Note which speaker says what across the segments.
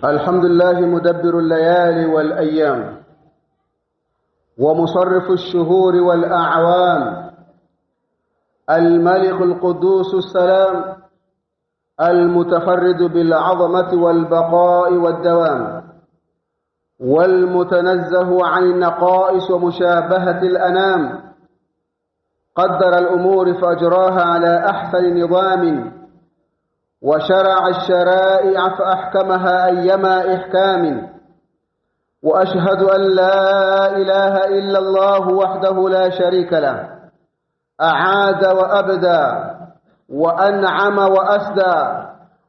Speaker 1: الحمد لله مدبر الليالي والأيام ومصرف الشهور والأعوام، الملك القدوس السلام المتفرد بالعظمة والبقاء والدوام، والمتنزه عن النقائص ومشابهة الأنام، قدر الأمور فأجراها على أحسن نظام، وشرع الشرائع فأحكمها أيما إحكام، وأشهد أن لا إله إلا الله وحده لا شريك له، أعاد وأبدى وأنعم وأسدى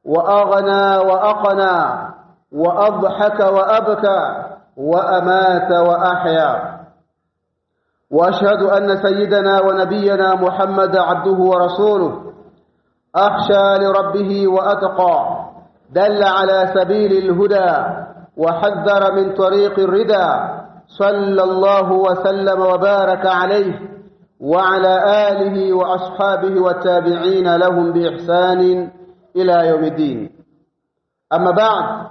Speaker 1: وأغنى وأقنى وأضحك وأبكى وأمات وأحيا. وأشهد أن سيدنا ونبينا محمد عبده ورسوله، أخشى لربه وأتقى، دل على سبيل الهدى وحذر من طريق الردى، صلى الله وسلم وبارك عليه وعلى آله وأصحابه والتابعين لهم بإحسان إلى يوم الدين. أما بعد،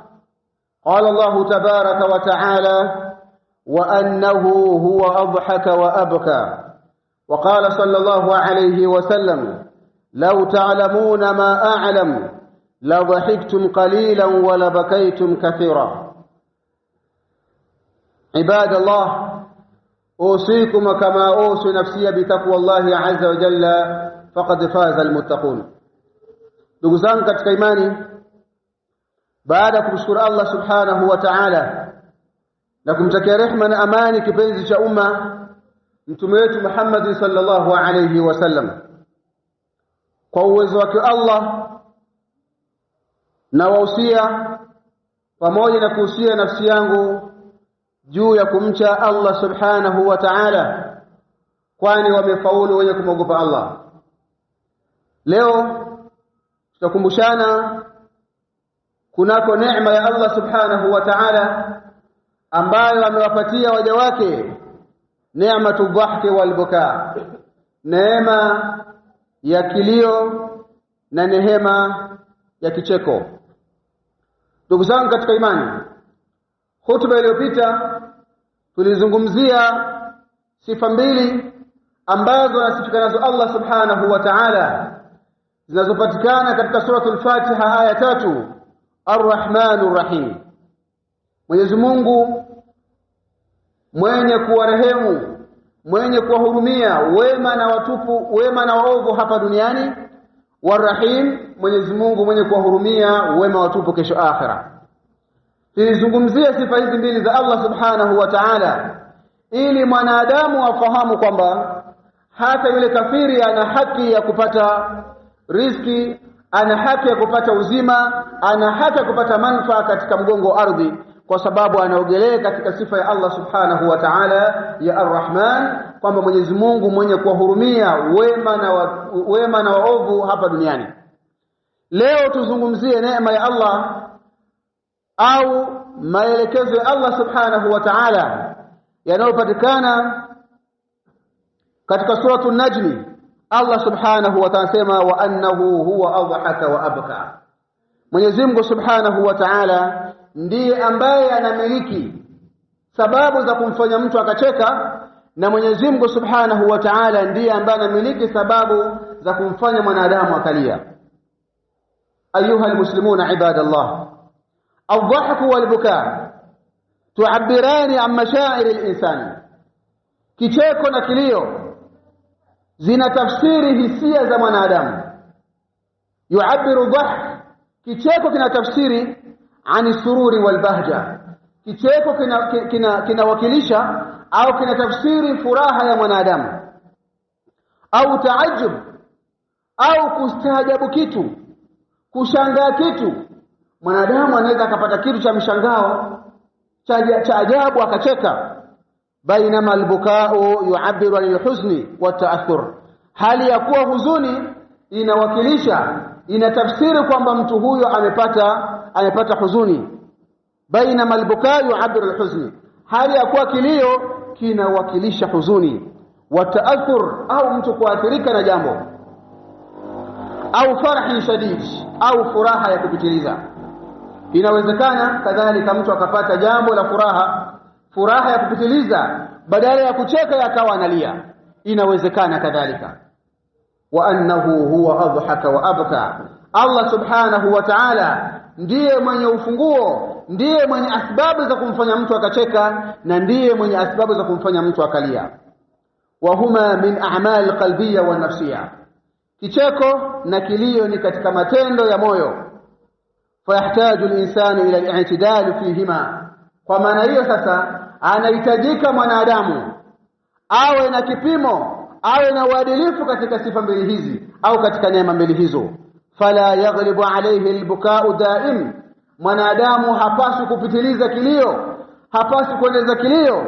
Speaker 1: قال الله تبارك وتعالى: وأنه هو أضحك وأبكى. وقال صلى الله عليه وسلم: لو تعلمون ما أعلم لضحكتم قليلا ولبكيتم كثيرا. عباد الله، أوصيكم كما أوصي نفسي بتقوى الله عز وجل، فقد فاز المتقون. ndugu zangu katika imani, baada kumshukuru Allah subhanahu wa ta'ala na kumtakia rehema na amani kipenzi cha umma mtume wetu Muhammad sallallahu alayhi wasallam, kwa uwezo wake Allah na wahusia pamoja na kuhusia nafsi yangu juu ya kumcha Allah subhanahu wa ta'ala, kwani wamefaulu wenye kumwogopa Allah. Leo tutakumbushana kunako neema ya Allah subhanahu wa ta'ala ambayo amewapatia waja wake, neema dhahki wal bukaa, neema ya kilio na neema ya kicheko. Ndugu zangu katika imani, hutuba iliyopita tulizungumzia sifa mbili ambazo anasifika nazo Allah subhanahu wa ta'ala, zinazopatikana katika suratul Fatiha aya 3, Ar-Rahmanur Rahim. Mwenyezi Mungu mwenye kuwarehemu, mwenye kuwahurumia wema na watupu, wema na waovu hapa duniani, War-Rahim, Mwenyezi Mungu mwenye kuwahurumia wema watupu kesho akhera. Tulizungumzia sifa hizi mbili za Allah subhanahu wa ta'ala ili mwanadamu afahamu kwamba hata yule kafiri ana haki ya kupata riziki, ana haki ya kupata uzima, ana haki ya kupata manufaa katika mgongo wa ardhi, kwa sababu anaogelea katika sifa ya Allah subhanahu wa ta'ala ya Ar-Rahman, kwamba Mwenyezi Mungu mwenye kuwahurumia wema na waovu hapa duniani. Leo tuzungumzie neema ya Allah au maelekezo ya Allah subhanahu wa ta'ala yanayopatikana katika suratul Najm. Allah subhanahu wa ta'ala sema: wa annahu huwa adhaka wa abka. Mwenyezi Mungu subhanahu wa ta'ala ndiye ambaye anamiliki sababu za kumfanya mtu akacheka, na Mwenyezi Mungu subhanahu wa ta'ala ndiye ambaye anamiliki sababu za kumfanya mwanadamu akalia. Ayuha almuslimuna ibadallah, الضحك والبكاء تعبران عن مشاعر الإنسان. kicheko na kilio zina tafsiri hisia za mwanadamu. Yuabiru dhahk, kicheko kina tafsiri ani sururi wal bahja, kicheko kinawakilisha au kina tafsiri furaha ya mwanadamu, au taajub, au kustaajabu kitu, kushangaa kitu. Mwanadamu anaweza akapata kitu cha mshangao cha ajabu akacheka. Bainama albukao yuabiru anil huzni wa ta'athur, hali ya kuwa huzuni inawakilisha, inatafsiri kwamba mtu huyo amepata huzuni. Bainama albukao yuabiru alhuzni, hali ya kuwa kilio kinawakilisha huzuni. Wa ta'athur, au mtu kuathirika na jambo. au farhi shadid, au furaha ya kupitiliza. Inawezekana kadhalika mtu akapata jambo la furaha ya kupitiliza, badala ya kucheka yakawa analia. Inawezekana kadhalika. Wa annahu huwa adhaka wa abka, Allah subhanahu wa ta'ala ndiye mwenye ufunguo, ndiye mwenye asbabu za kumfanya mtu akacheka, na ndiye mwenye asbabu za kumfanya mtu akalia. Wa huma min a'mal qalbiyya wa nafsiyya, kicheko na kilio ni katika matendo ya moyo. Fayahtaju al-insanu ila al-i'tidal fihima, kwa maana hiyo sasa anahitajika mwanadamu awe na kipimo, awe na uadilifu katika sifa mbili hizi au katika neema mbili hizo. Fala yaghlibu alayhi al-buka'u da'im, mwanadamu hapaswi kupitiliza kilio, hapaswi kuendeleza kilio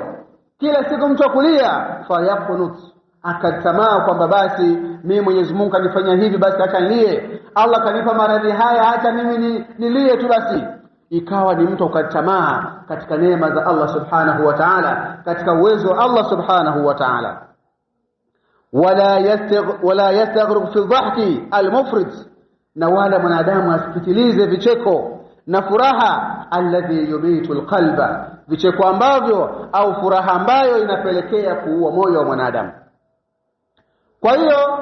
Speaker 1: kila siku mtu akulia. Fayaqnut, akatamaa kwamba basi mimi Mwenyezi Mungu kanifanya hivi, basi acha nilie, Allah kanipa maradhi haya, hata mimi nilie tu basi. Ikawa ni mtu ukatamaa katika neema za Allah subhanahu wa ta'ala, katika uwezo wa Allah subhanahu wa ta'ala. Wala yastaghrib fi dhahki al-mufrid, na wala mwanadamu asipitilize vicheko na furaha alladhi yubitu alqalba, vicheko ambavyo au furaha ambayo inapelekea kuua moyo wa mwanadamu. Kwa hiyo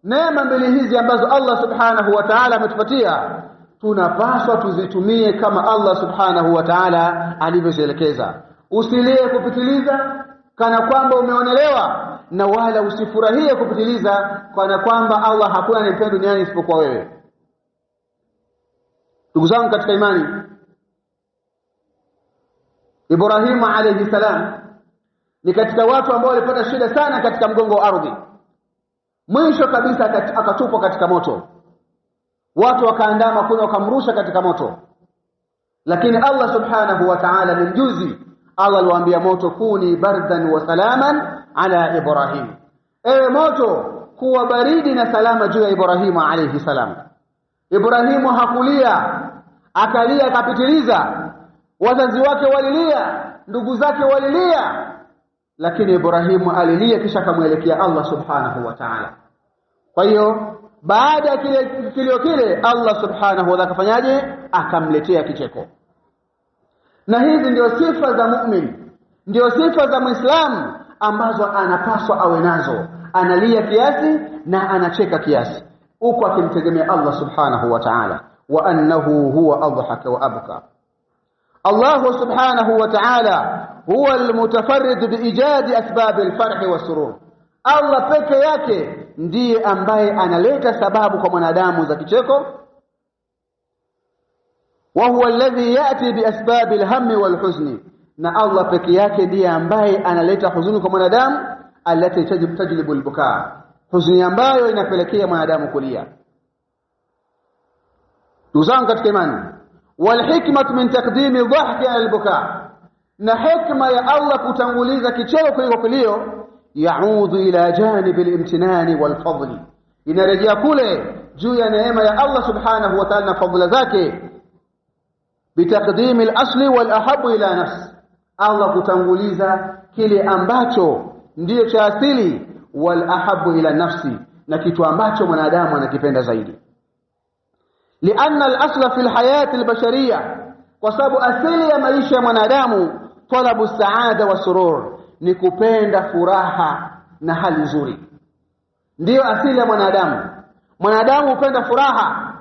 Speaker 1: neema mbili hizi ambazo Allah subhanahu wa ta'ala ametupatia tunapaswa tuzitumie kama Allah subhanahu wa ta'ala alivyoelekeza. Usilie kupitiliza kana kwamba umeonelewa, na wala usifurahie kupitiliza kana kwamba Allah hakuna anayempenda duniani isipokuwa wewe. Ndugu zangu katika imani, Ibrahim alayhi salam ni katika watu ambao walipata shida sana katika mgongo wa ardhi. Mwisho kabisa akatupwa katika moto, watu wakaandama kuna wakamrusha katika moto. Lakini Allah subhanahu wa ta'ala ni mjuzi. Allah aliwaambia moto, kuni bardan wa salaman ala Ibrahim, ewe moto kuwa baridi na salama juu ya Ibrahim alayhi salam. Ibrahimu hakulia akalia akapitiliza, wazazi wake walilia, ndugu zake walilia, lakini Ibrahimu alilia kisha akamwelekea Allah subhanahu wa ta'ala. Kwa hiyo baada ya kilio kile Allah subhanahu wa ta'ala akafanyaje? Akamletea kicheko. Na hizi ndio sifa za mu'min, ndio sifa za Muislamu ambazo anapaswa awe nazo. Analia kiasi na anacheka kiasi, huko akimtegemea Allah subhanahu wa ta'ala. Wa annahu huwa adhaka wa abka. Allah subhanahu wa ta'ala huwa almutafarrid biijadi asbab alfarh wasurur. Allah peke yake ndiye ambaye analeta sababu kwa mwanadamu za kicheko. Wa huwa alladhi yati bi asbab alhammi walhuzni, na Allah peke yake ndiye ambaye analeta huzuni kwa mwanadamu, allati tajlibu albukaa, huzuni ambayo inapelekea mwanadamu kulia. Tuzangu katika imani, wal hikmatu min taqdimi dhahki ala albukaa, na hikma ya Allah kutanguliza kicheko kuliko kilio, yaudu ila janibi alimtinani walfadli, inarejea kule juu ya neema ya Allah subhanahu wa ta'ala na fadhila zake. Bitaqdimi al-asli wal ahabu ila nafsi, Allah kutanguliza kile ambacho ndiyo cha asili, wal ahabu ila nafsi, na kitu ambacho mwanadamu anakipenda zaidi. Lianna al-asla fi al-hayati al-bashariyya, kwa sababu asili ya maisha ya mwanadamu talabu saada wa surur, ni kupenda furaha na hali nzuri. Ndiyo asili ya mwanadamu. Mwanadamu hupenda furaha,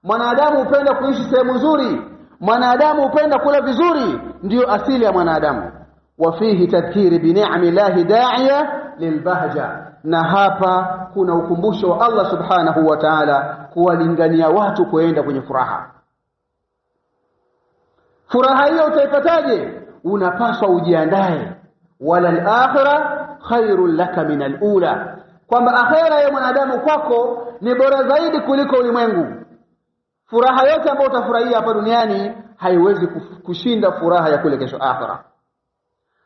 Speaker 1: mwanadamu hupenda kuishi sehemu nzuri, mwanadamu hupenda kula vizuri, ndiyo asili ya mwanadamu. Wa fihi tadhkiri bi ni'amillahi da'iya lilbahja, na hapa kuna ukumbusho wa Allah subhanahu wa ta'ala kuwalingania watu kuenda kwenye furaha. Furaha hiyo utaipataje? Unapaswa ujiandae, wala al-akhirah khairul laka min al-ula, kwamba akhera ya mwanadamu kwako ni bora zaidi kuliko ulimwengu. Furaha yote ambayo utafurahia hapa duniani haiwezi kushinda furaha ya kule kesho akhera.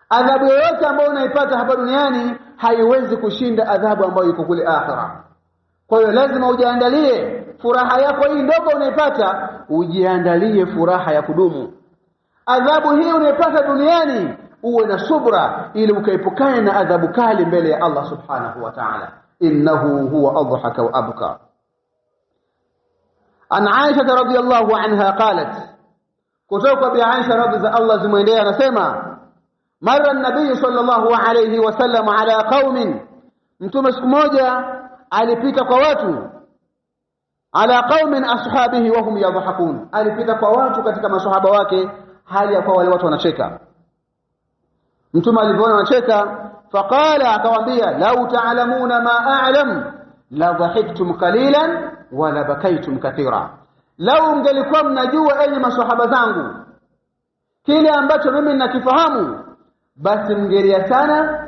Speaker 1: Adhabu yote ambayo unaipata hapa duniani haiwezi kushinda adhabu ambayo iko kule akhera. Kwa hiyo lazima ujiandalie furaha yako hii ndogo unaipata, ujiandalie furaha ya kudumu. Adhabu hii unaipata duniani uwe na subra ili ukaepukane na adhabu kali mbele ya Allah subhanahu wa ta'ala. Innahu huwa adhaka wa abka. an Aisha radhiyallahu anha qalat, kutoka bi Aisha radhiya Allah zimwendea anasema mara an-nabii sallallahu alayhi wasallam ala qaumin, mtume siku moja alipita kwa watu, ala qaumin ashabihi wa hum yadhahakun, alipita kwa watu katika maswahaba wake hali ya kwa wale watu wanacheka. Mtume alipoona wanacheka faqala, akawaambia law ta'lamuna ma a'lam la dhahiktum qalilan wa la bakaytum kathira, lau mngelikuwa mnajua enyi maswahaba zangu kile ambacho mimi ninakifahamu, basi mngelia sana,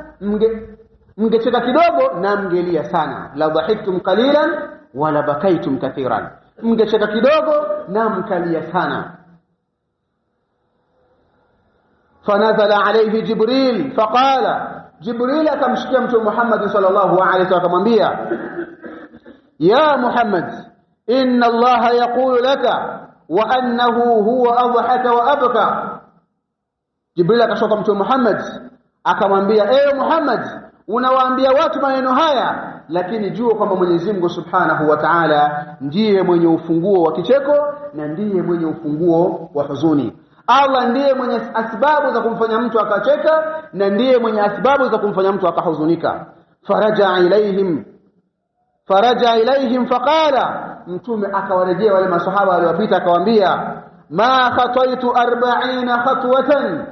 Speaker 1: mngecheka kidogo na mngelia sana. La dhahiktum qalilan wa la bakaytum kathiran, mngecheka kidogo na mkalia sana. Fanazala alayhi Jibril faqala, Jibril akamshikia Mtume Muhammad sallallahu alayhi wasallam akamwambia, ya Muhammad, inna Allah yaqulu laka wa annahu huwa adhaka wa abka. Jibril akashoka Mtume Muhammad akamwambia, ewe Muhammad, unawaambia watu maneno haya, lakini jua kwamba Mwenyezi Mungu Subhanahu wa Ta'ala ndiye mwenye ufunguo wa kicheko na ndiye mwenye ufunguo wa huzuni. Allah ndiye mwenye asbabu za kumfanya mtu akacheka na ndiye mwenye asbabu za kumfanya mtu akahuzunika. Faraja ilaihim faqala, mtume akawarejea wale maswahaba waliopita akawaambia, ma khataitu 40 khatwatan,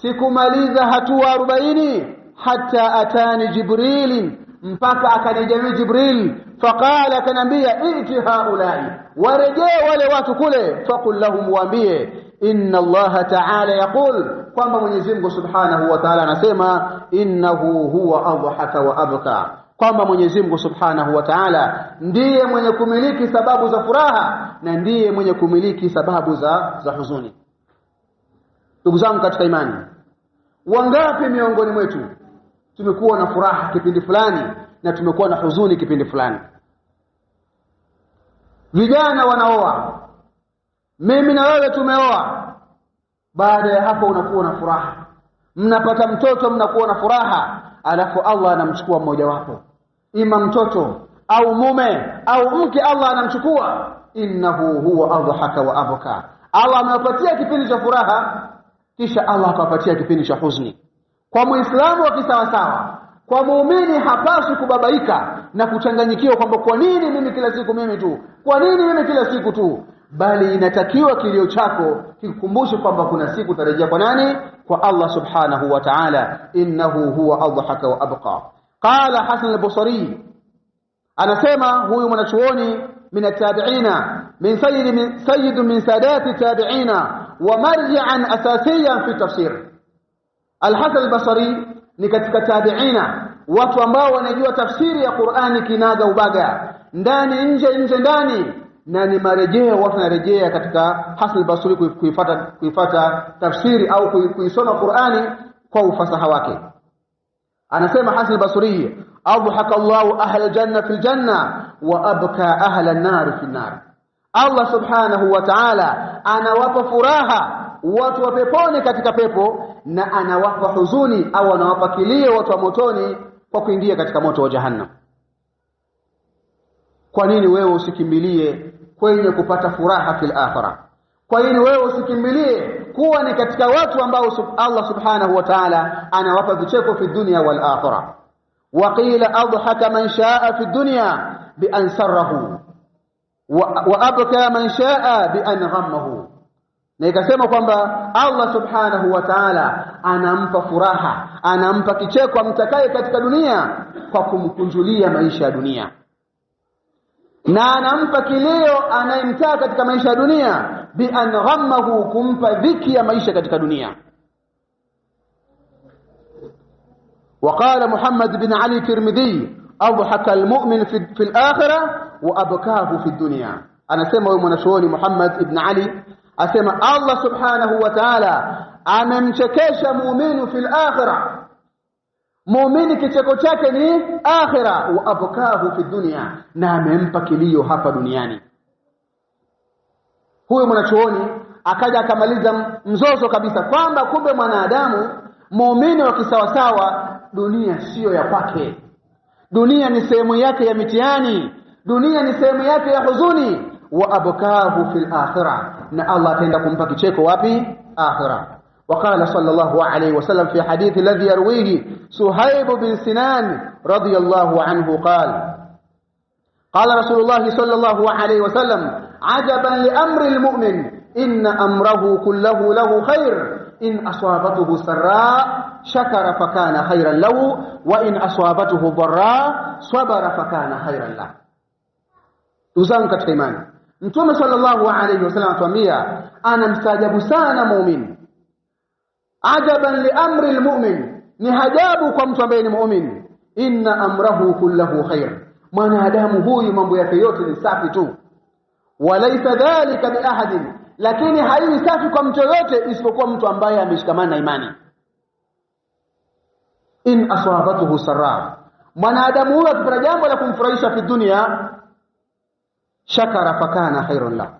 Speaker 1: sikumaliza hatua 40 hatta atani Jibril, mpaka akanijia Jibril. Faqala, akanambia, iti haulai, warejea wale watu kule, faqul lahum, waambie, inna Allah ta'ala yaqul, kwamba Mwenyezi Mungu Subhanahu wa Ta'ala anasema, innahu huwa adhaka wa abka, kwamba Mwenyezi Mungu Subhanahu wa Ta'ala ndiye mwenye kumiliki sababu za furaha na ndiye mwenye kumiliki sababu za huzuni. Ndugu zangu katika imani, wangapi miongoni mwetu tumekuwa na furaha kipindi fulani na tumekuwa na huzuni kipindi fulani? Vijana wanaoa, mimi na wewe tumeoa, baada ya hapo unakuwa na furaha, mnapata mtoto mnakuwa na furaha, alafu Allah anamchukua mmoja wapo, ima mtoto au mume au mke, Allah anamchukua. Innahu huwa adhaka wa abka, Allah amewapatia kipindi cha furaha kisha Allah akawapatia kipindi cha huzuni. Kwa Muislamu wa kisawasawa, kwa muumini, hapaswi kubabaika na kuchanganyikiwa kwamba kwa nini mimi kila siku mimi tu, kwa nini mimi kila siku tu, bali inatakiwa kilio chako kikukumbushe kwamba kuna siku tarejea kwa nani? Kwa Allah Subhanahu wa Ta'ala. Innahu huwa adhaka wa abqa. Qala Hasan al-Basri, anasema huyu mwanachuoni min at-tabi'ina, min sayyid min sadati at-tabi'ina wa marji'an asasiyan fi tafsir. Al-Hasan al-Basri ni katika tabi'ina, watu ambao wanajua tafsiri ya Qur'ani kinaga ubaga, ndani nje, nje ndani, na ni marejeo watu wanarejea katika Hasan al-Basri kuifuata tafsiri au kuisoma Qur'ani kwa ufasaha wake. Anasema Hasan al-Basri, adhaka Allahu ahla al-janna fil janna wa abka ahla an-nar fil nar. Allah Subhanahu wa Ta'ala anawapa furaha watu wa peponi katika pepo, na anawapa huzuni au anawapa kilio watu wa motoni kwa kuingia katika moto wa jahannam. Kwa nini wewe usikimbilie kwenye kupata furaha fil akhirah? Kwa nini wewe usikimbilie kuwa ni katika watu ambao Allah Subhanahu wa Ta'ala anawapa vicheko fi dunya wal akhirah? Wa qila adhaka man shaa fi dunya bi an sarrahu wa abka man shaa bi an ghammahu. Na ikasema kwamba Allah Subhanahu wa Ta'ala anampa furaha, anampa kicheko amtakaye katika dunia kwa kumkunjulia maisha ya dunia, na anampa kilio anayemtaka katika maisha ya dunia bi an ghammahu, kumpa dhiki ya maisha katika dunia. وقال محمد بن علي الترمذي أضحك المؤمن في الآخرة وأبكاه في الدنيا. anasema huyo mwanachuoni Muhammad ibn Ali asema Allah Subhanahu wa Ta'ala amemchekesha muumini fil akhirah, muumini kicheko chake ni akhirah, wa abkahu fi dunya, na amempa kilio hapa duniani. Huyo mwanachuoni akaja akamaliza mzozo kabisa kwamba kumbe mwanadamu muumini wa kisawasawa, dunia sio ya kwake, dunia ni sehemu yake ya mitihani, dunia ni sehemu yake ya huzuni. wa abkahu fil akhirah, na Allah ataenda kumpa kicheko wapi? Akhirah. وقال صلى الله عليه وسلم في حديث الذي يرويه سهيب بن سنان رضي الله عنه قال رسول الله صلى الله عليه وسلم عجبا لأمر المؤمن إن أمره كله له خير إن أصابته سراء شكر فكان خيرا له وإن أصابته ضراء صبر فكان خيرا له. Tuzangu katika imani, Mtume sallallahu alayhi wasallam atuambia anamstajabu sana muumini. Ajaban li amri almu'min, ni hajabu kwa mtu ambaye ni muumini. Inna amrahu kullahu khair, mwanadamu huyu mambo yake yote ni safi tu. Walaysa dhalika bi ahadin, lakini haiwi safi kwa mtu yote isipokuwa mtu ambaye ameshikamana na imani. In aswabatuhu sarra, mwanadamu huyu akipata jambo la kumfurahisha fi dunia, shakara fakana khairun la,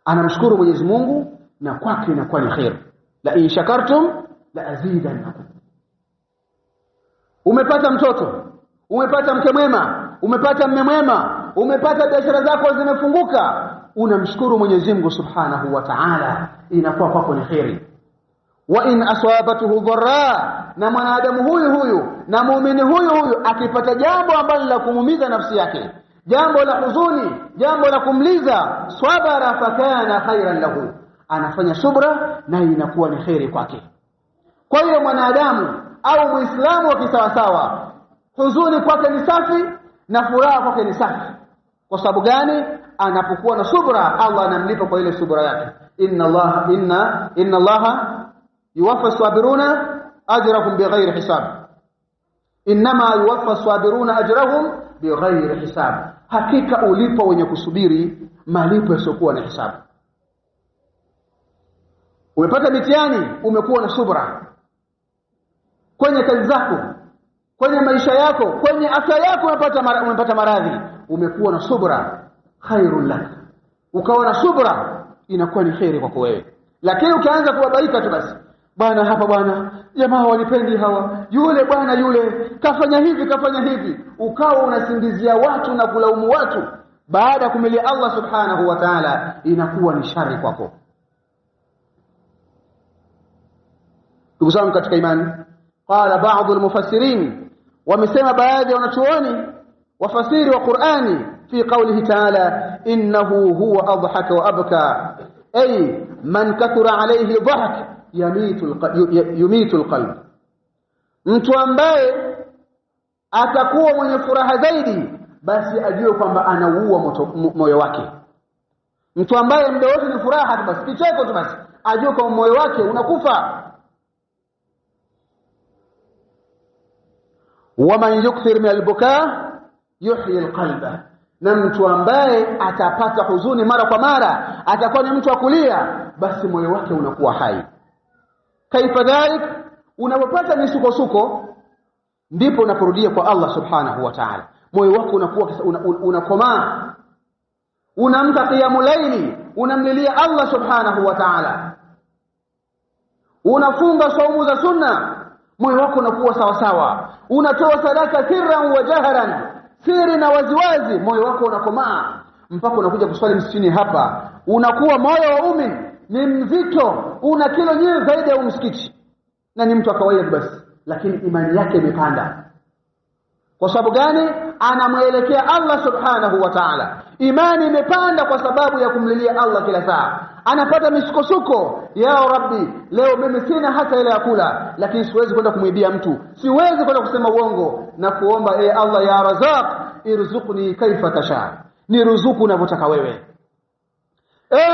Speaker 1: anamshukuru Mwenyezi Mungu na kwake inakuwa ni khair. La in shakartum la azidannakum. Umepata mtoto, umepata mke mwema, umepata mme mwema, umepata biashara zako zimefunguka, unamshukuru Mwenyezi Mungu Subhanahu wa Ta'ala, inakuwa kwako ni khairi. Wa in aswabatuhu dharra, na mwanadamu huyu na muumini huyu akipata jambo ambalo la kumuumiza nafsi yake, jambo la huzuni, jambo la kumliza, swabara fakana khairan lahu, anafanya subra na inakuwa ni khairi kwake. Kwa hiyo mwanadamu au muislamu wa kisawasawa, huzuni kwake ni safi na furaha kwake ni safi. Kwa sababu gani? Anapokuwa na subra, Allah anamlipa kwa ile subra yake. Inna Allah yuwaffa as-sabiruna ajrahum bighairi hisab. Inma yuwaffa as-sabiruna ajrahum bighairi hisab, hakika ulipo wenye kusubiri malipo yasiokuwa na hisabu. Umepata mitihani, umekuwa na subra kwenye kazi zako, kwenye maisha yako, kwenye afya yako, umepata maradhi, umekuwa na subra, khairul lak. Ukawa na subra, inakuwa ni khairi kwako wewe. Lakini ukianza kubabaika tu basi, bwana hapa, bwana jamaa wanipendi hawa, yule bwana yule kafanya hivi, ukawa unasingizia watu na kulaumu watu baada ya kumilia Allah Subhanahu wa Ta'ala, inakuwa ni shari kwako. Ndugu zangu katika imani, qala ba'd al-mufassirin, wamesema baadhi ya wanachuoni wafasiri wa Qur'ani fi qawlihi ta'ala innahu huwa adhaka wa abka, ay man kathura alayhi dhahk yumitu al-qalb, mtu ambaye atakuwa mwenye furaha zaidi basi ajue kwamba anaua moyo wake. Mtu ambaye muda wote ni furaha tu basi, kicheko tu basi, ajue kwamba moyo wake unakufa. Waman yukthir min al-buka yuhyi al-qalba, na mtu ambaye atapata huzuni mara kwa mara, atakuwa ni mtu wa kulia, basi moyo wake unakuwa hai. Kaifa dhalik, unapopata misukosuko ndipo unaporudia kwa Allah Subhanahu wa Ta'ala, moyo wako unakuwa unakomaa, unamka qiyamul layli, unamlilia Allah Subhanahu wa Ta'ala, unafunga saumu za sunna, moyo wako unakuwa sawa sawa, unatoa sadaka sirran wa jahran, siri na waziwazi, moyo wako unakomaa, mpaka unakuja kuswali msikitini hapa, unakuwa moyo wa muumini ni mzito, una kilo nyingi zaidi ya msikiti, na ni mtu wa kawaida basi, lakini imani yake imepanda. Kwa sababu gani? Anamuelekea Allah Subhanahu wa Ta'ala, imani imepanda kwa sababu ya kumlilia Allah kila saa. Anapata misukosuko, ya Rabbi, leo mimi sina hata ile ya kula, lakini siwezi kwenda kumwibia mtu, siwezi kwenda kusema uongo, na kuomba Allah ya Razaq irzuqni kaifa tasha, ni ruzuku unavyotaka wewe.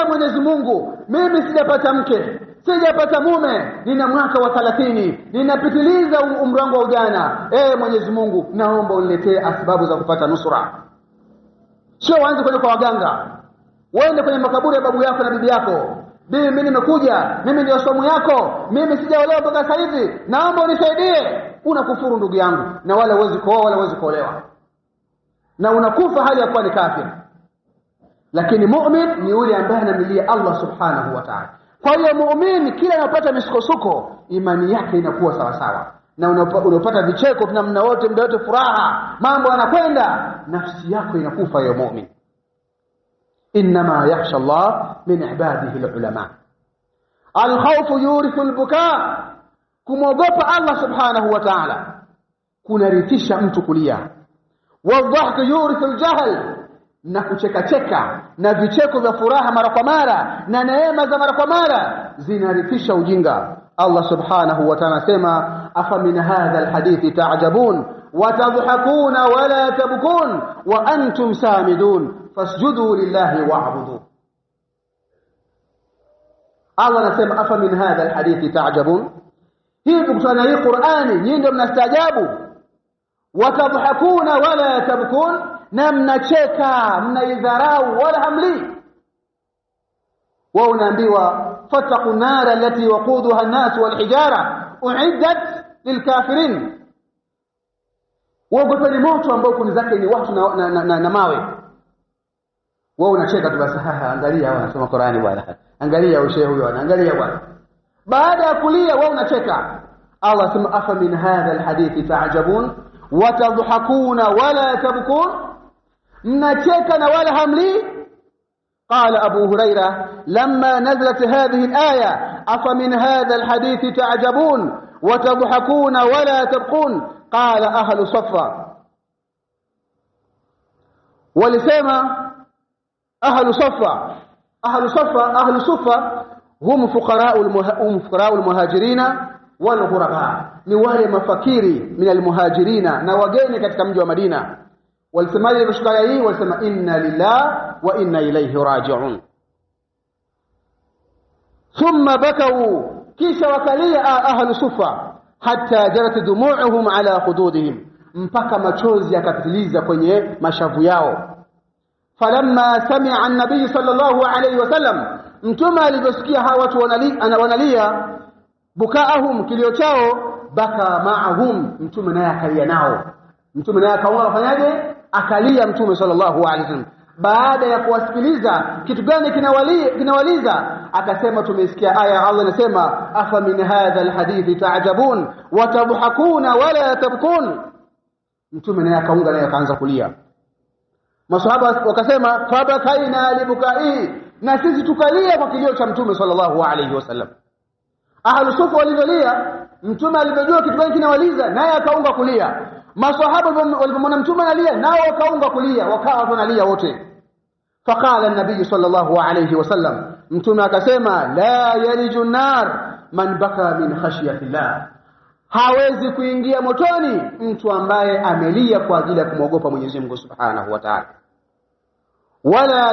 Speaker 1: Mwenyezi Mungu, mimi sijapata mke, sijapata mume, nina mwaka wa 30, ninapitiliza umri wangu wa ujana. Mwenyezi Mungu, naomba uniletee asbabu za kupata nusura. Sio uanze kwenda kwa waganga, uende kwenye makaburi ya babu yako na bibi yako, mimi nimekuja, mimi ndio somo yako, mimi sijaolewa mpaka sasa hivi, naomba unisaidie. Unakufuru ndugu yangu, na wala huwezi kuoa wala huwezi kuolewa, na unakufa hali ya kuwa ni kafir. Lakini mu'min ni yule ambaye anamlilia Allah Subhanahu wa Ta'ala. Kwa hiyo muumini kila anapata misukosuko, imani yake inakuwa sawa sawa, na unapata vicheko na muda wote furaha, mambo yanakwenda, nafsi yako inakufa hiyo muumini. inma yakhsha Allah min ibadihi alulama. Alkhawfu yurithu albuka, kumogopa Allah subhanahu wa ta'ala kunarithisha mtu kulia. Wadhahku yurithu aljahl, na kucheka na vicheko vya furaha mara kwa mara na neema za mara kwa mara zinarithisha ujinga. Allah subhanahu wa ta'ala sema afa min hadha alhadithi ta'jabun wa tadhakuna wa la tabkun wa antum samidun fasjudu lillahi wa'budu. Allah anasema afa min hadha alhadithi ta'jabun, hivi kutana hii Qur'ani nyinyi ndio mnastaajabu. Wa tadhakuna wa la tabkun, na mnacheka mnaidharau wala hamli. Wao unaambiwa fataqu nara allati waquduha an-nas wal hijara uiddat lilkafirin, waogopeni moto ambao kuni zake ni watu na mawe. Wao unacheka tu basi, angalia wao wanasoma Qur'ani bwana, angalia ushehe huyo, angalia bwana. Baada ya kulia wao unacheka. Allah sema afa min hadha alhadithi ta'jabun wa tadhakuna wa la tabkun, mnacheka na wala hamli. قال أبو هريرة لما نزلت هذه الآية أفمن هذا الحديث تعجبون وتضحكون ولا تبقون قال أهل صفا، ولسما أهل صفا هم فقراء المهاجرين والغرباء، ni wale mafakiri min almuhajirina na wageni katika mji wa Madina. Walisemaje kushukaya hii? Walisema inna lillahi wa inna ilayhi raji'un. Thumma bakau, kisha wakalia ahlu sufa hatta jarat dumu'uhum ala khududihim, mpaka machozi yakapitiliza kwenye mashavu yao. Falamma sami'a an-nabiy sallallahu alayhi wasallam, mtume aliposikia hawa watu wanalia bukaahum, kilio chao, baka ma'ahum, mtume naye akalia nao. Mtume naye akaona afanyaje? Akalia mtume sallallahu alayhi wasallam. Baada ya kuwasikiliza kitu gani kinawaliza, akasema tumesikia aya Allah inasema afa min hadha alhadith ta'jabun wa tadhakuna wa la tabkun. Mtume naye akaunga naye akaanza kulia. Masahaba wakasema fabakaina libukai, na sisi tukalia kwa kilio cha mtume sallallahu alayhi wasallam. Ahlu sufa walilia, mtume alipojua kitu gani kinawaliza naye akaunga kulia. Masahaba walipomwona mtume analia nao wakaunga kulia, wakawa wanalia wote. Faqala an-nabiy sallallahu alayhi wasallam, mtume akasema la yariju nar man baka min khashyati llah, hawezi kuingia motoni mtu ambaye amelia kwa ajili ya kumwogopa Mwenyezi Mungu subhanahu wa ta'ala. wala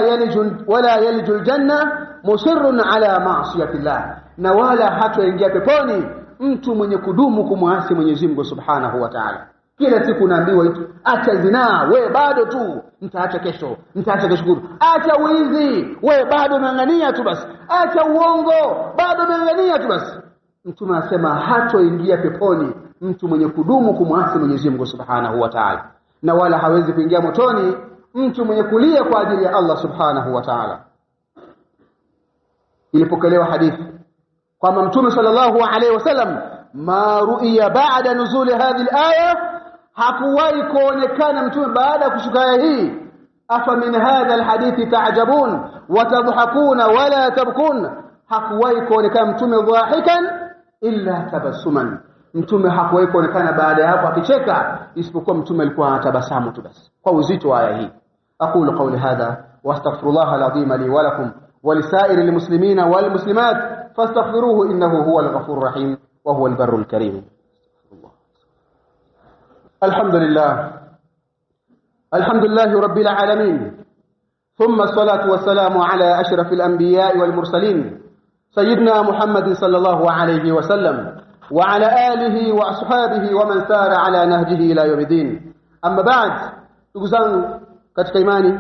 Speaker 1: yaliju aljanna musirrun ala ma'siyati llah, na wala hataingia peponi mtu mwenye kudumu kumwasi Mwenyezi Mungu subhanahu wa ta'ala. Kila siku naambiwa acha zinaa, we bado tu, nitaacha kesho kutwa. Acha wizi, we bado ngangania tu basi. Acha uongo, bado ngangania tu basi. Mtume anasema hatoingia peponi mtu mwenye kudumu kumwasi Mwenyezi Mungu subhanahu wa ta'ala, na wala hawezi kuingia motoni mtu mwenye kulia kwa ajili ya Allah subhanahu wa ta'ala. Ilipokelewa hadithi kwamba mtume sallallahu alayhi wasallam ma ru'iya ba'da nuzul hadhihi al-aya, hakuwahi kuonekana mtume baada ya kushuka aya hii afa min hadha alhadithi ta'jabun wa tadhakuna wa la tabkun, hakuwahi kuonekana mtume dhahikan illa tabassuman, mtume hakuwahi kuonekana baada ya hapo akicheka, isipokuwa mtume alikuwa anatabasamu tu basi kwa uzito wa aya hii. aqulu qawli hadha wastaghfirullah alazim li wa lakum wa lisairil muslimina wal muslimat fastaghfiruhu innahu huwal ghafurur rahim wa huwal barrul karim. الحمد لله رب العالمين، ثم الصلاة والسلام على أشرف الأنبياء والمرسلين سيدنا محمد صلى الله عليه وسلم وعلى آله وأصحابه ومن سار على نهجه إلى يوم الدين. أما بعد، تقزان katika imani,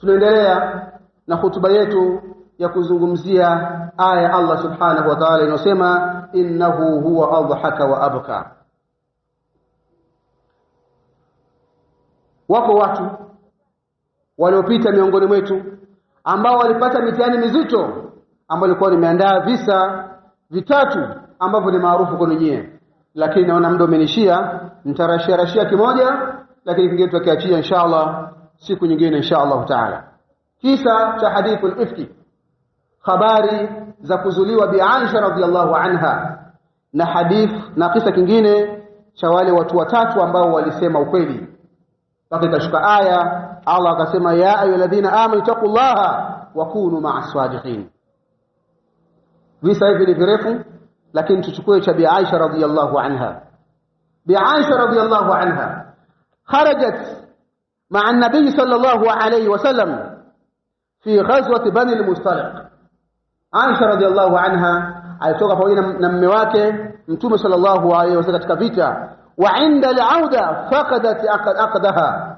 Speaker 1: tunaendelea na hutuba yetu ya kuzungumzia aya Allah subhanahu wa ta'ala inasema innahu huwa adhaka wa abka. Wako watu waliopita miongoni mwetu ambao walipata mitihani mizito, ambao walikuwa nimeandaa visa vitatu ambavyo ni maarufu kwa nyinyi, lakini naona muda umenishia. Nitarashia kimoja, lakini kingine tutakiachia inshallah siku nyingine inshallah taala. kisa cha hadithul ifki, habari za kuzuliwa bi Aisha radhiyallahu anha, na hadith na kisa kingine cha wale watu watatu ambao walisema ukweli. Mpaka ikashuka aya, Allah akasema ya ayyuhalladhina amanu taqullaha wa kunu ma'as sadiqin. Visa hivi ni virefu, lakini tuchukue cha bi Aisha radhiyallahu anha. Bi Aisha radhiyallahu anha kharajat ma'a an-nabiy sallallahu alayhi wasallam fi ghazwati bani al-Mustaliq. Aisha radhiyallahu anha alitoka pamoja na mume wake Mtume sallallahu alayhi wasallam katika vita, wa inda al-auda faqadat aqdaha.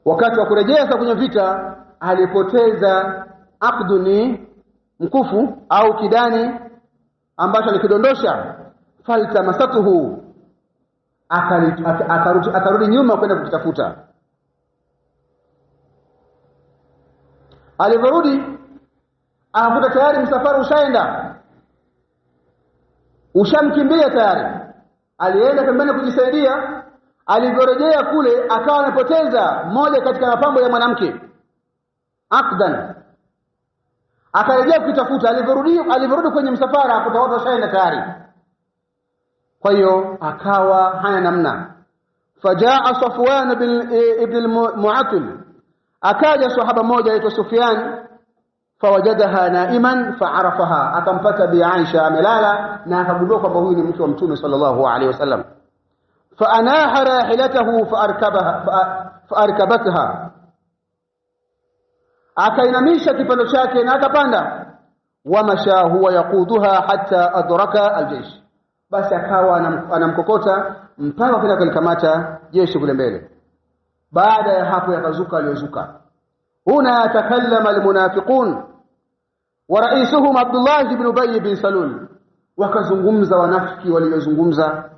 Speaker 1: Wakati wa kurejea kwenye vita alipoteza aqduni, mkufu au kidani ambacho alikidondosha. Faltamasatuhu, akarudi nyuma kwenda kukitafuta. Aliporudi akakuta tayari msafara ushaenda, ushamkimbia tayari. Alienda pembeni kujisaidia. Aliporejea kule akawa amepoteza moja katika mapambo ya mwanamke, aqdan. Akarejea kutafuta. Aliporudi kwenye msafara akakuta watu washaenda tayari. Kwa hiyo akawa hana namna. Fajaa Safwan ibn al-Mu'attal, akaja sahaba mmoja aitwa Sufyan, fawajadaha naiman fa'arafaha, akampata bi Aisha amelala na akagundua kwamba huyu ni mke wa Mtume sallallahu alaihi wasallam. Faanaha rahilatahu faarkabatha, akainamisha kipando chake na akapanda. Wamasha huwa yaquduha hatta adraka aljaysh, basi akawa anamkokota mpaka kwenda kulikamata jeshi kule mbele. Baada ya hapo yakazuka aliyozuka. Huna yatakallama almunafiqun wa raisuhum Abdullah ibn Ubay bin Salul, wakazungumza wanafiki waliozungumza,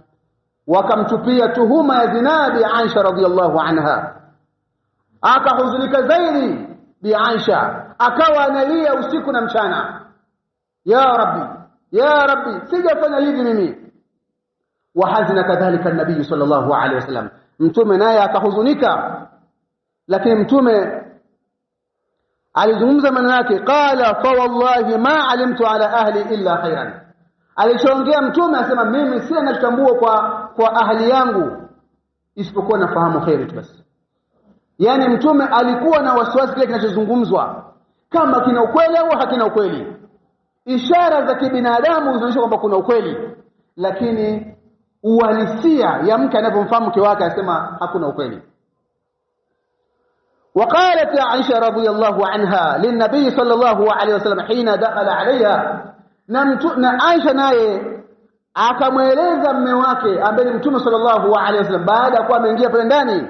Speaker 1: wakamtupia tuhuma ya zina bi Aisha radhiyallahu anha. Akahuzunika zaidi bi Aisha, akawa analia usiku na mchana, ya rabbi sijafanya hivi mimi. Wahazina kadhalika an-nabii sallallahu alayhi wasallam, mtume naye akahuzunika. Lakini mtume alizungumza maneno yake, qala fa wallahi ma alimtu ala ahli illa khairan. Alichoongea mtume asema, mimi sina nachotambua kwa ahli yangu isipokuwa nafahamu khairi tu basi. Yani mtume alikuwa na wasiwasi kile kinachozungumzwa kama kina ukweli au hakina ukweli. Ishara za kibinadamu zinaonyesha kwamba kuna ukweli, lakini uhalisia ya mke anapomfahamu mke wake asema hakuna ukweli. وقالت عائشة رضي الله عنها للنبي صلى الله عليه وسلم حين دخل عليها, na Aisha naye akamweleza mume wake ambaye Mtume sallallahu alaihi wasallam baada ya kuwa ameingia pale ndani,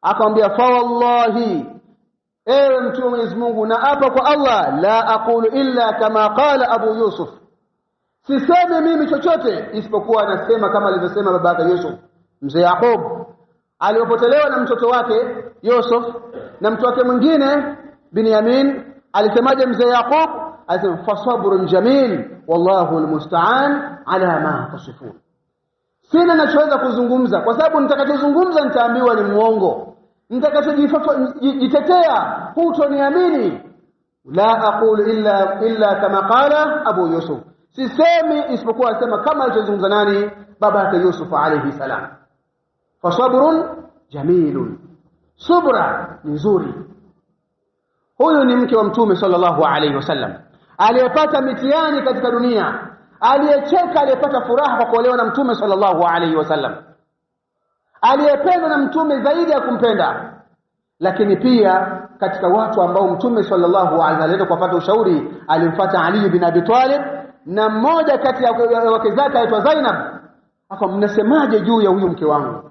Speaker 1: akamwambia fa wallahi, ewe Mtume Mwenyezi Mungu, na hapa kwa Allah, la aqulu illa kama qala Abu Yusuf, sisemi mimi chochote isipokuwa nasema kama alivyosema babake Yusuf, mzee Yaqub aliyopotelewa na mtoto wake Yusuf na mtoto wake mwingine Binyamin. Alisemaje mzee Yaqub? Alisema fasabrun jamil wallahu almusta'an ala ma tasifun. Sina nachoweza kuzungumza kwa sababu nitakachozungumza nitaambiwa ni muongo, nitakachojitetea hutoniamini. La aqulu illa kama qala Abu Yusuf, sisemi isipokuwa asema kama alichozungumza nani? Babake Yusuf alayhi salam. Fasabrun jamilun, subra nzuri. Huyu ni mke wa Mtume sallallahu alayhi wasallam, aliyepata mitihani katika dunia, aliyecheka, aliyepata furaha kwa kuolewa na Mtume sallallahu alayhi wasallam, aliyependwa na Mtume zaidi ya kumpenda. Lakini pia katika watu ambao Mtume sallallahu alayhi wasallam kupata ushauri, alimfuata Ali bin Abi Talib, na mmoja kati ya wake zake aitwa Zainab. Mnasemaje juu ya huyu mke wangu?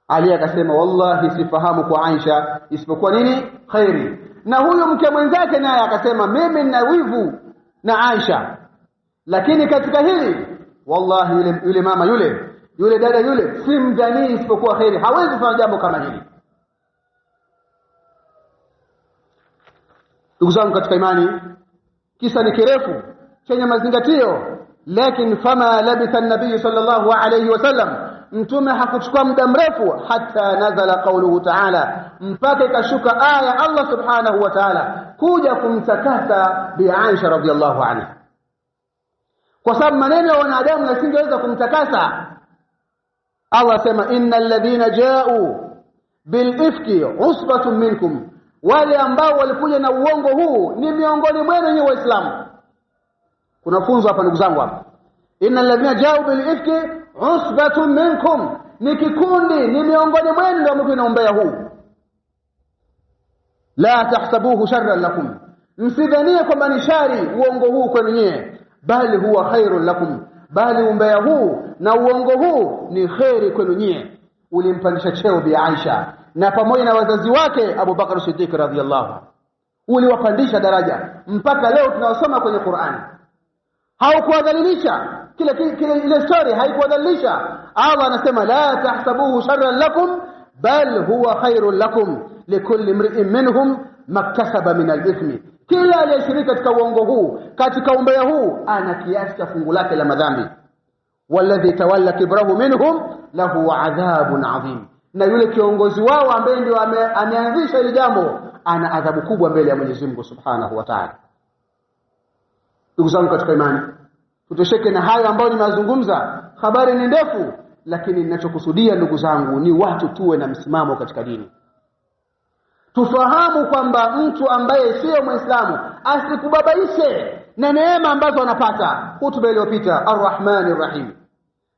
Speaker 1: Ali akasema, wallahi sifahamu kwa Aisha isipokuwa nini? Khairi. Na huyu mke mwenzake naye akasema, mimi nina wivu na Aisha, lakini katika hili wallahi yule mama yule dada yule simdhani isipokuwa khairi, hawezi kufanya jambo kama hili. Ndugu zangu katika imani, kisa ni kirefu chenye mazingatio, lakini fama labitha an-nabii sallallahu alayhi wasallam mtume hakuchukua muda mrefu hatta nazala qawluhu ta'ala, mpaka ikashuka aya Allah subhanahu wa ta'ala kuja kumtakasa bi Aisha radhiyallahu anha, kwa sababu maneno ya wanadamu yasingeweza kumtakasa. Allah sema innal ladhina ja'u bil ifki usbatun minkum, wale ambao walikuja na uongo huu ni miongoni mwenu nyinyi Waislamu. Kuna funzo hapa ndugu zangu hapa. Innal ladhina ja'u bil ifki usbatun minkum, ni kikundi, ni miongoni mwenu ndio mko na umbea huu. La tahsabuhu sharran lakum, msidhanie kwamba ni shari uongo huu kwenu nyinyi, bali huwa khairun lakum, bali umbea huu na uongo huu ni khairi kwenu nyinyi. Ulimpandisha cheo bi Aisha na pamoja na wazazi wake Abu Bakar Siddiq radhiyallahu anhu, uliwapandisha daraja mpaka leo tunawasoma kwenye Qur'an. Haukuwadhalilisha, ile story haikuwadhalilisha. Allah anasema la tahsabuhu sharran lakum bal huwa khairun lakum likulli imri'in minhum maktasaba min al-ithmi, kila aliyeshiriki katika uongo huu, katika umbea huu, ana kiasi cha fungu lake la madhambi. Walladhi tawalla kibrahu minhum lahu adhabun adhim, na yule kiongozi wao ambaye ndio ameanzisha ile jambo ana adhabu kubwa mbele ya Mwenyezi Mungu Subhanahu wa Ta'ala. Ndugu zangu katika imani, tutosheke na hayo ambayo nimezungumza. Habari ni ndefu, lakini ninachokusudia ndugu zangu ni watu tuwe na msimamo katika dini. Tufahamu kwamba mtu ambaye sio Muislamu asikubabaishe na neema ambazo anapata. Hutuba iliyopita Ar-Rahmanir Rahim,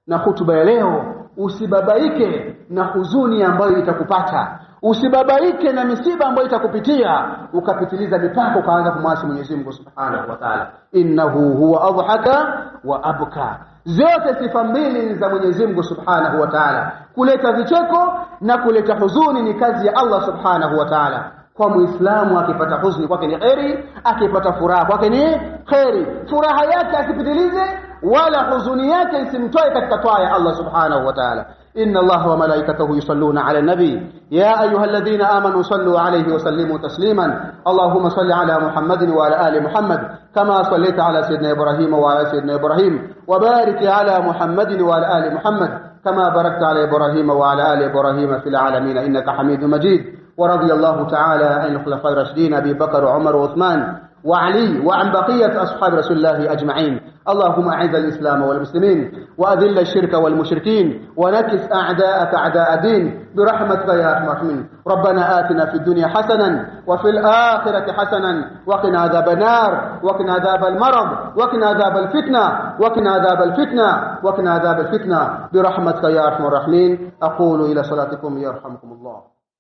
Speaker 1: na hutuba ya leo usibabaike na huzuni ambayo itakupata, usibabaike na misiba ambayo itakupitia ukapitiliza mipaka ukaanza kumwasi Mwenyezi Mungu Subhanahu wa Ta'ala. Innahu huwa adhaka wa abka, zote sifa mbili za Mwenyezi Mungu Subhanahu wa Ta'ala. Kuleta vicheko na kuleta huzuni ni kazi ya Allah Subhanahu wa Ta'ala. Kwa Muislamu akipata huzuni kwake ni khairi, akipata furaha kwake ni khairi. Furaha yake asipitilize wala huzuni yake isimtoe katika toa ya Allah Subhanahu wa Ta'ala. إن الله وملائكته يصلون على النبي يا أيها الذين آمنوا صلوا عليه وسلموا تسليما. اللهم صل على محمد وعلى آل محمد كما صليت على سيدنا إبراهيم وعلى سيدنا إبراهيم، وبارك على محمد وعلى آل محمد كما باركت على إبراهيم وعلى آل إبراهيم في العالمين إنك حميد مجيد. ورضي الله تعالى عن الخلفاء الراشدين أبي بكر وعمر وعثمان وعلي وعن بقية أصحاب رسول الله أجمعين. اللهم أعز الإسلام والمسلمين وأذل الشرك والمشركين ونكس أعداءك أعداء الدين برحمتك يا أرحم الراحمين. ربنا آتنا في الدنيا حسنا وفي الآخرة حسنا وقنا عذاب النار وقنا عذاب المرض وقنا عذاب الفتنة وقنا عذاب الفتنة وقنا عذاب الفتنة برحمتك يا أرحم الراحمين. أقول إلى صلاتكم يرحمكم الله.